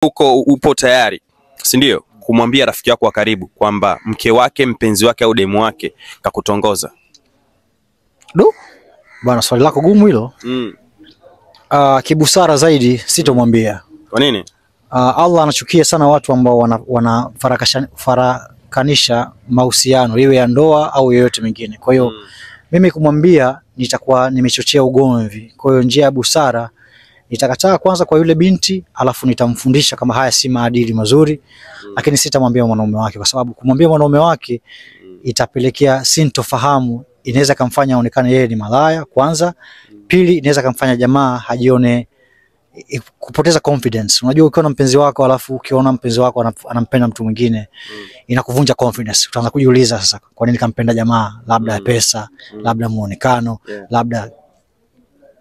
upo tayari, si ndio, kumwambia rafiki yako wa karibu kwamba mke wake, mpenzi wake au demu wake kakutongoza? Bwana, swali lako gumu hilo. Kibusara zaidi sitomwambia. Kwa nini? Allah anachukia sana watu ambao farakanisha mahusiano, iwe ya ndoa au yoyote mengine. Kwa hiyo mimi kumwambia nitakuwa nimechochea ugomvi. Kwa hiyo njia ya busara, nitakataa kwanza kwa yule binti, alafu nitamfundisha kama haya si maadili mazuri, lakini sitamwambia mwanaume wake, kwa sababu kumwambia mwanaume wake itapelekea sintofahamu. Inaweza kumfanya aonekane yeye ni malaya kwanza, pili inaweza kumfanya jamaa hajione, kupoteza confidence. Unajua ukiona mpenzi wako alafu ukiona mpenzi wako anampenda mtu mwingine, inakuvunja confidence. Utaanza kujiuliza sasa, kwa nini kampenda jamaa? Labda pesa, labda muonekano, labda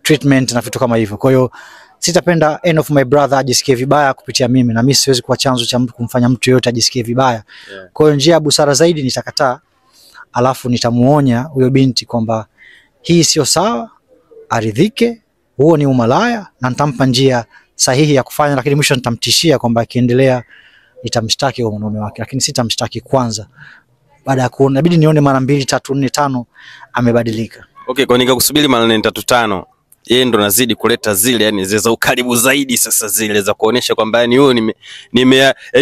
treatment na vitu kama hivyo. Kwa hiyo sitapenda any of my brother ajisikie vibaya kupitia mimi, na mimi siwezi kuwa chanzo cha mtu kumfanya mtu yote ajisikie vibaya. Kwa hiyo njia ya busara zaidi nitakataa, alafu nitamuonya huyo binti kwamba hii sio sawa, aridhike, huo ni umalaya, na nitampa njia sahihi ya kufanya, lakini mwisho nitamtishia kwamba akiendelea nitamshtaki kwa mwanaume wake, lakini sitamshtaki kwanza. Baada ya kuona, inabidi nione mara 2, 3, 4, 5 amebadilika. Okay, kwa nikakusubiri mara 4, 3, 5, yeye ndo nazidi kuleta zile, yani za ukaribu zaidi, sasa zile za kuonesha kwamba yani huyo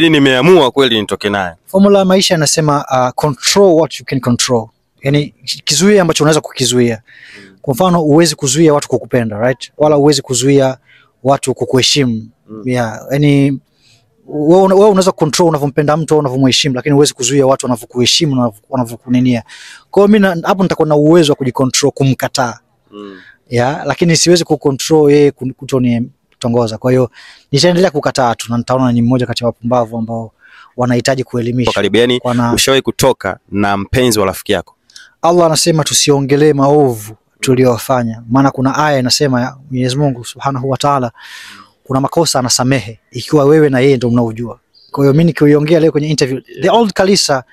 nimeamua kweli nitoke naye. Formula ya maisha inasema control what you can control. Yani kizuia ambacho unaweza kukizuia. Kwa mfano, uwezi kuzuia watu kukupenda, right? Wala uwezi kuzuia watu kukuheshimu. Yani wewe unaweza control unavompenda mtu au unavomheshimu, lakini uwezi kuzuia watu wanavyokuheshimu na wanavyokunenia. Kwa hiyo mimi hapo nitakuwa na uwezo wa kujicontrol, kumkataa. Lakini siwezi kucontrol yeye kutonitongoza. Kwa hiyo nitaendelea kukataa tu, na nitaona ni mmoja kati ya wapumbavu ambao wanahitaji kuelimishwa. Karibiani, ushawahi kutoka na mpenzi wa rafiki yako? Allah anasema tusiongelee maovu tuliyofanya, maana kuna aya inasema Mwenyezi Mungu Subhanahu wa Ta'ala kuna makosa anasamehe ikiwa wewe na yeye ndio mnaojua. Kwa hiyo mimi nikiongea leo kwenye interview, the old Kalisa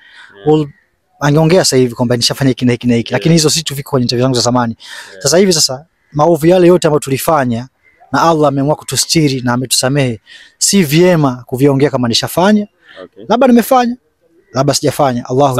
angeongea sasa hivi kwamba nishafanya hiki na hiki na hiki, lakini hizo si tu viko kwenye interview zangu za zamani. Sasa hivi sasa maovu yale yote ambayo tulifanya na Allah ameamua kutustiri na ametusamehe, si vyema kuviongea kama nishafanya. Labda nimefanya, labda sijafanya. Allahu